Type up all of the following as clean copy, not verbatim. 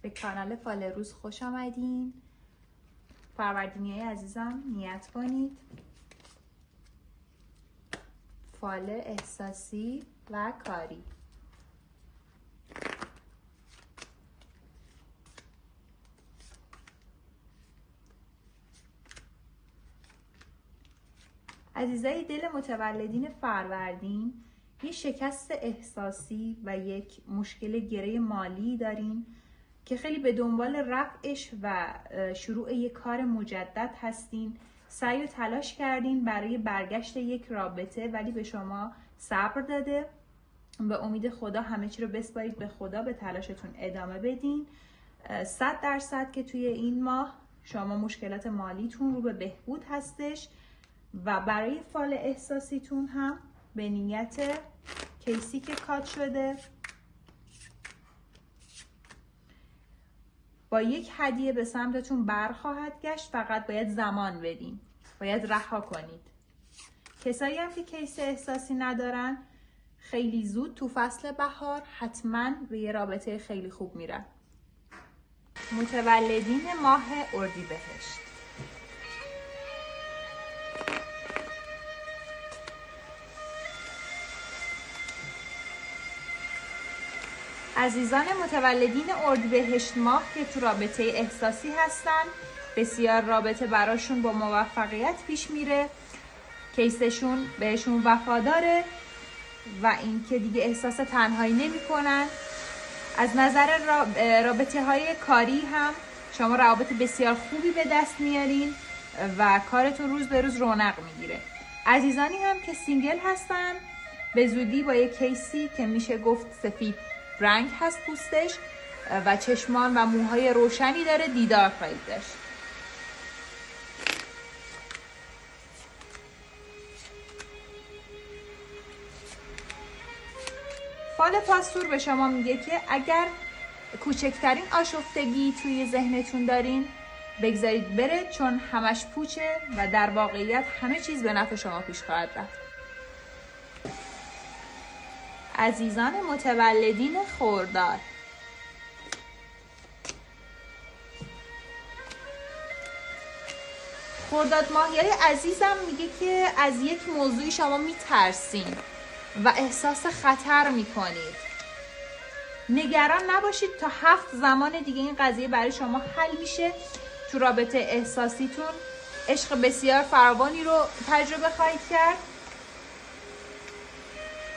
به کانال فال روز خوش آمدین. فروردینیای عزیزم نیت کنید فال احساسی و کاری. عزیزای دل متولدین فروردین، یه شکست احساسی و یک مشکل گره مالی دارین که خیلی به دنبال رفعش و شروع یک کار مجدد هستین. سعی و تلاش کردین برای برگشت یک رابطه ولی به شما صبر داده. به امید خدا همه چی رو بسپارید به خدا، به تلاشتون ادامه بدین. 100% که توی این ماه شما مشکلات مالیتون رو به بهبود هستش و برای فال احساسیتون هم به نیت کیسی که کات شده با یک هدیه به سمتتون برخواهد گشت. فقط باید زمان بدین، باید رها کنید. کسایی هم که کیس احساسی ندارن خیلی زود تو فصل بهار حتما به یه رابطه خیلی خوب میرن. متولدین ماه اردیبهشت، عزیزان متولدین اردیبهشت ماه که تو رابطه احساسی هستن، بسیار رابطه براشون با موفقیت پیش میره، کیسشون بهشون وفاداره و اینکه دیگه احساس تنهایی نمی‌کنن. از نظر رابطه های کاری هم شما روابط بسیار خوبی به دست میارین و کارتون روز به روز رونق میگیره. عزیزانی هم که سینگل هستن به زودی با یک کیسی که میشه گفت سفید رنگ هست پوستش و چشمان و موهای روشنی داره دیدار خواهید داشت. فال پاستور به شما میگه که اگر کوچکترین آشفتگی توی ذهنتون دارین بگذارید بره، چون همش پوچه و در واقعیت همه چیز به نفع شما پیش خواهد رفت. عزیزان متولدین خرداد، خرداد ماهیای عزیزم میگه که از یک موضوعی شما میترسین و احساس خطر میکنید. نگران نباشید، تا 7 زمان دیگه این قضیه برای شما حل میشه. تو رابطه احساسیتون عشق بسیار فراوانی رو تجربه خواهید کرد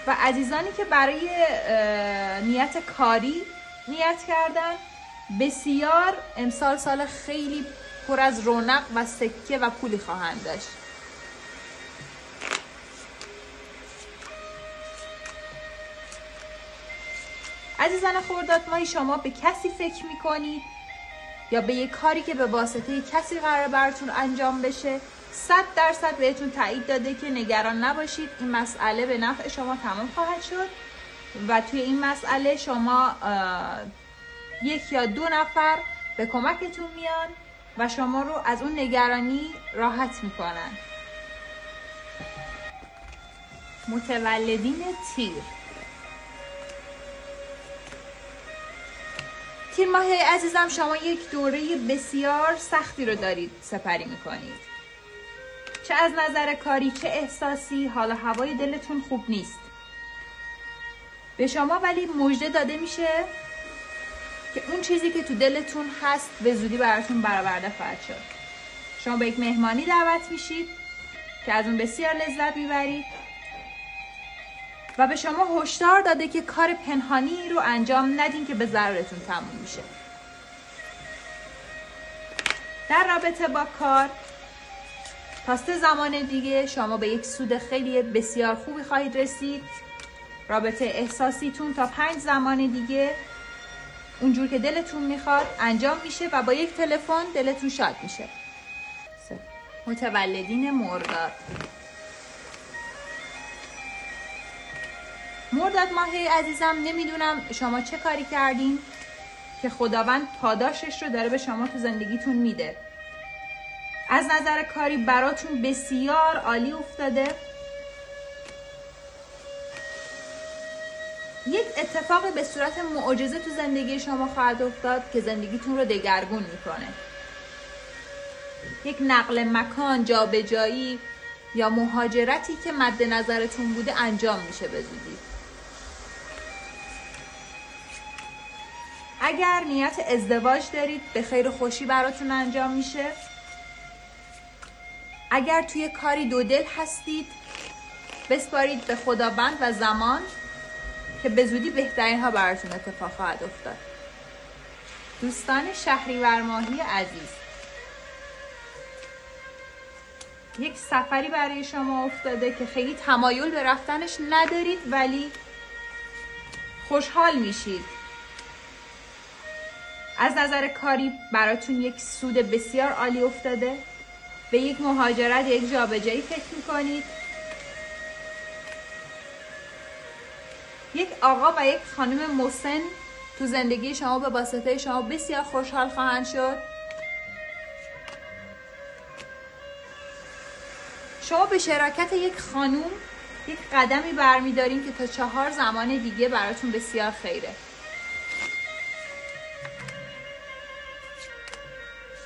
و عزیزانی که برای نیت کاری نیت کردن بسیار امسال سال خیلی پر از رونق و سکه و پولی خواهند داشت. عزیزان خرداد ماهی، شما به کسی فکر میکنید یا به یک کاری که به واسطه کسی قرار براتون انجام بشه. 100% بهتون تایید داده که نگران نباشید، این مسئله به نفع شما تمام خواهد شد و توی این مسئله شما 1 یا 2 نفر به کمکتون میان و شما رو از اون نگرانی راحت میکنن. متولدین تیر، تیر ماه عزیزم، شما یک دوره بسیار سختی رو دارید سپری میکنید. چه از نظر کاری چه احساسی حال هوای دلتون خوب نیست. به شما ولی مژده داده میشه که اون چیزی که تو دلتون هست به زودی براتون برآورده خواهد شد. شما به یک مهمانی دعوت میشید که از اون بسیار لذت میبرید و به شما هشدار داده که کار پنهانی رو انجام ندین که به ضررتون تموم میشه. در رابطه با کار تا 3 زمان دیگه شما به یک سود خیلی بسیار خوبی خواهید رسید. رابطه احساسیتون تا 5 زمان دیگه اونجور که دلتون میخواد انجام میشه و با یک تلفن دلتون شاد میشه. متولدین مرداد، مرداد ماهی عزیزم، نمیدونم شما چه کاری کردین که خداوند پاداشش رو داره به شما تو زندگیتون میده. از نظر کاری براتون بسیار عالی افتاده. یک اتفاق به صورت معجزه تو زندگی شما خواهد افتاد که زندگیتون رو دگرگون میکنه. یک نقل مکان، جابجایی یا مهاجرتی که مد نظرتون بوده انجام میشه به زودی. اگر نیت ازدواج دارید به خیر و خوشی براتون انجام میشه. اگر توی کاری دو دل هستید بسپارید به خداوند و زمان که به زودی بهترین ها براتون اتفاق خواهد افتاد. دوستان شهریور ماهی عزیز، یک سفری برای شما افتاده که خیلی تمایل به رفتنش ندارید ولی خوشحال میشید. از نظر کاری براتون یک سود بسیار عالی افتاده. به یک مهاجرت، یک جابجایی فکر میکنید. یک آقا و یک خانم مسن تو زندگی شما به واسطه شما بسیار خوشحال خواهند شد. شما به شراکت یک خانوم یک قدمی برمیدارین که تا 4 زمان دیگه براتون بسیار خیره.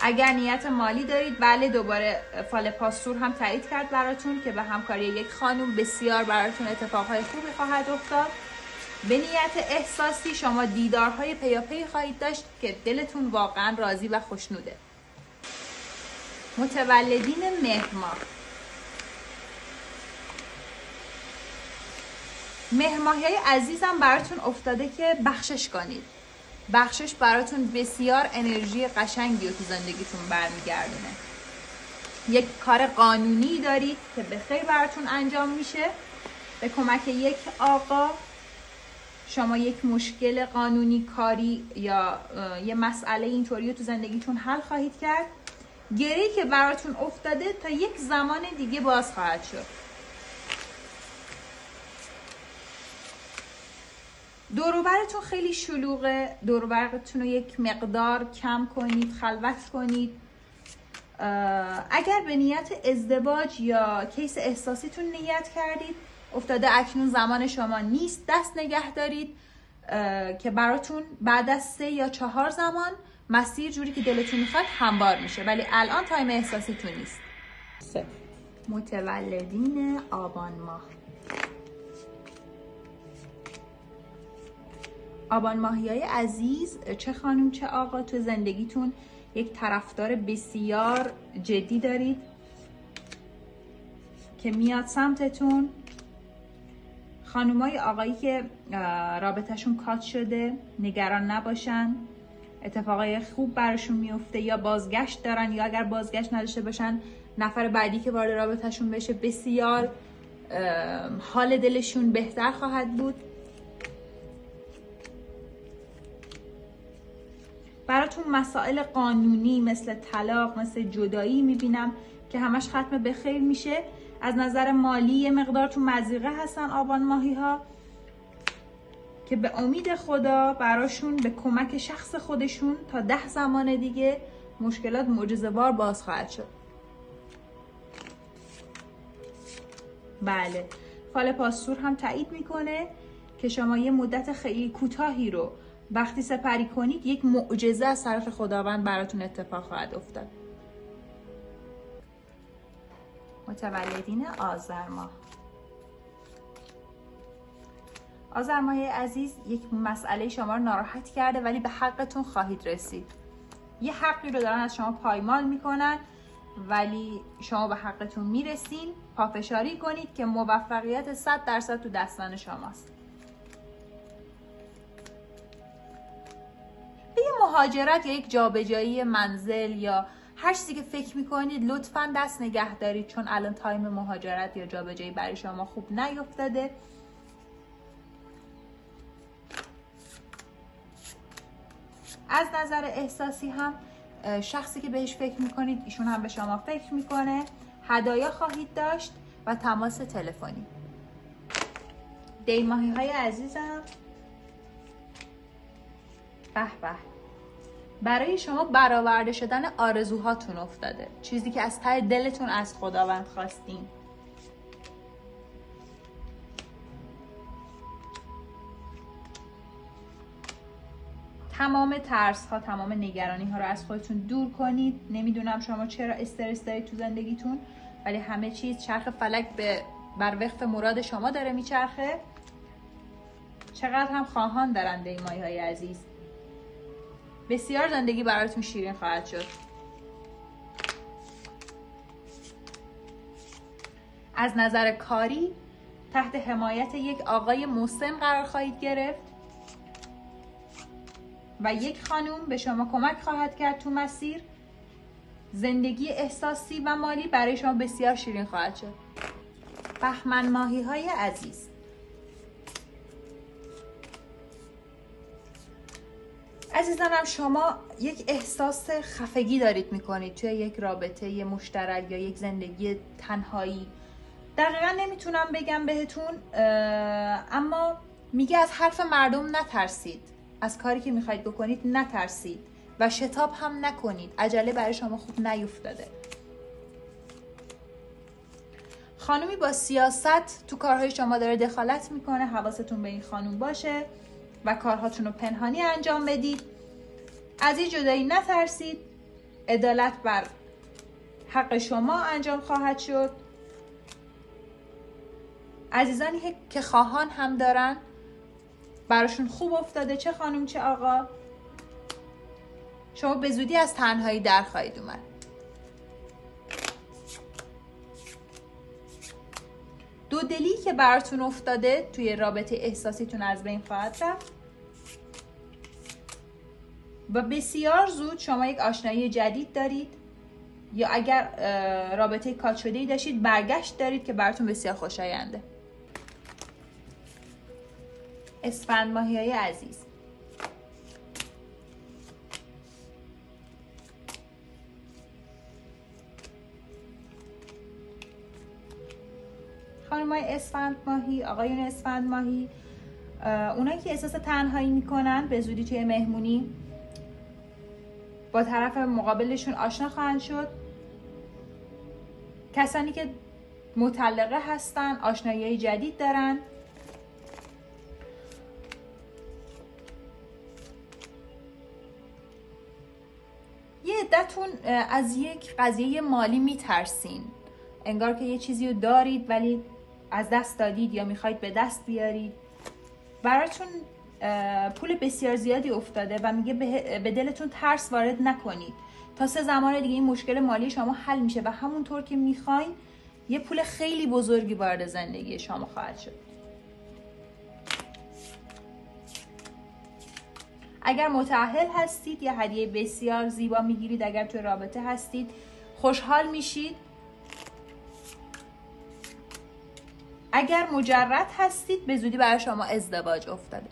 اگر نیت مالی دارید، بله، دوباره فال پاستور هم تایید کرد براتون که به همکاری یک خانوم بسیار براتون اتفاقهای خوبی خواهد افتاد. به نیت احساسی شما دیدارهای پیاپی خواهید داشت که دلتون واقعا راضی و خوشنوده. متولدین مهر ماه، مهر ماهیای عزیزم براتون افتاده که بخشش کنید. بخشش براتون بسیار انرژی قشنگی رو تو زندگیتون برمیگردونه. یک کار قانونی دارید که به خیر براتون انجام میشه. به کمک یک آقا شما یک مشکل قانونی، کاری یا یه مسئله اینطوری رو تو زندگیتون حل خواهید کرد. گره‌ای که براتون افتاده تا یک زمان دیگه باز خواهد شد. دور و برتون خیلی شلوغه. دور و برتون رو یک مقدار کم کنید، خلوت کنید. اگر به نیت ازدواج یا کیس احساسیتون نیت کردید، افتاده اکنون زمان شما نیست. دست نگه دارید که براتون بعد از 3 یا 4 زمان مسیر جوری که دلتون میخواد هموار میشه، ولی الان تایم احساسیتون نیست. متولدین آبان ماه، آبان ماهیای عزیز، چه خانم چه آقا، تو زندگیتون یک طرفدار بسیار جدی دارید که میاد سمتتون. خانومای آقایی که رابطهشون کات شده نگران نباشن، اتفاقای خوب براشون میفته. یا بازگشت دارن یا اگر بازگشت نداشته باشن، نفر بعدی که وارد رابطهشون بشه بسیار حال دلشون بهتر خواهد بود. براتون مسائل قانونی مثل طلاق، مثل جدایی میبینم که همش ختم به خیر میشه. از نظر مالی یه مقدار تو مضیقه هستن آبان ماهی ها که به امید خدا براشون به کمک شخص خودشون تا 10 زمان دیگه مشکلات معجزه‌وار باز خواهد شد. بله، فال پاستور هم تایید میکنه که شما یه مدت خیلی کوتاهی رو وقتی سپری کنید یک معجزه از طرف خداوند براتون اتفاق خواهد افتاد. متولدین آذر ماه، آذر ماه عزیز، یک مسئله شما رو ناراحت کرده ولی به حقتون خواهید رسید. یه حقی رو دارن از شما پایمال میکنن ولی شما به حقتون میرسین. پافشاری کنید که موفقیت 100% تو دستان شماست. به یه مهاجرت یا یک جابجایی منزل یا هر چیزی که فکر میکنید لطفاً دست نگه دارید، چون الان تایم مهاجرت یا جابجایی برای شما خوب نیفتاده. از نظر احساسی هم شخصی که بهش فکر میکنید ایشون هم به شما فکر میکنه. هدایا خواهید داشت و تماس تلفنی. دی ماهی های عزیزم، به به، برای شما برآورده شدن آرزوهاتون افتاده، چیزی که از ته دلتون از خداوند خواستین. تمام ترس ها، تمام نگرانی ها رو از خودتون دور کنید. نمیدونم شما چرا استرس دارید تو زندگیتون، ولی همه چیز چرخ فلک بر وفق مراد شما داره میچرخه. چقدر هم خواهان دارنده این ماهی های عزیز. بسیار زندگی براتون شیرین خواهد شد. از نظر کاری تحت حمایت یک آقای مسن قرار خواهید گرفت و یک خانم به شما کمک خواهد کرد تو مسیر. زندگی احساسی و مالی برای شما بسیار شیرین خواهد شد. بهمن ماهی های عزیز، عزیزانم، شما یک احساس خفگی دارید میکنید توی یک رابطه مشترک یا یک زندگی تنهایی. دقیقا نمیتونم بگم بهتون، اما میگه از حرف مردم نترسید، از کاری که میخواید بکنید نترسید و شتاب هم نکنید. عجله برای شما خوب نیفتاده. خانومی با سیاست تو کارهای شما داره دخالت میکنه. حواستون به این خانوم باشه و کارهاتون رو پنهانی انجام بدید. از این جدایی نترسید. عدالت بر حق شما انجام خواهد شد. عزیزانی که خواهان هم دارن براشون خوب افتاده، چه خانم چه آقا. شما به زودی از تنهایی در خواهید اومد. دودلی که براتون افتاده توی رابطه احساسیتون از بین خواهد رفت و بسیار زود شما یک آشنایی جدید دارید، یا اگر رابطه کات شده‌ای داشتید برگشت دارید که براتون بسیار خوشاینده. اسفند ماهی‌های عزیز، خانم‌های اسفند ماهی، آقایون اسفند ماهی، اونایی که احساس تنهایی میکنن به زودی توی مهمونی با طرف مقابلشون آشنا خواهند شد. کسانی که مطلقه هستن آشنایی جدید دارن. یه عدتون از یک قضیه مالی میترسین، انگار که یه چیزی رو دارید ولی از دست دادید یا میخواید به دست بیارید. براتون پول بسیار زیادی افتاده و میگه به دلتون ترس وارد نکنید، تا 3 زمان دیگه این مشکل مالی شما حل میشه و همونطور که میخواین یه پول خیلی بزرگی وارد زندگی شما خواهد شد. اگر متأهل هستید یه هدیه بسیار زیبا میگیرید. اگر توی رابطه هستید خوشحال میشید. اگر مجرد هستید به زودی برای شما ازدواج افتاده.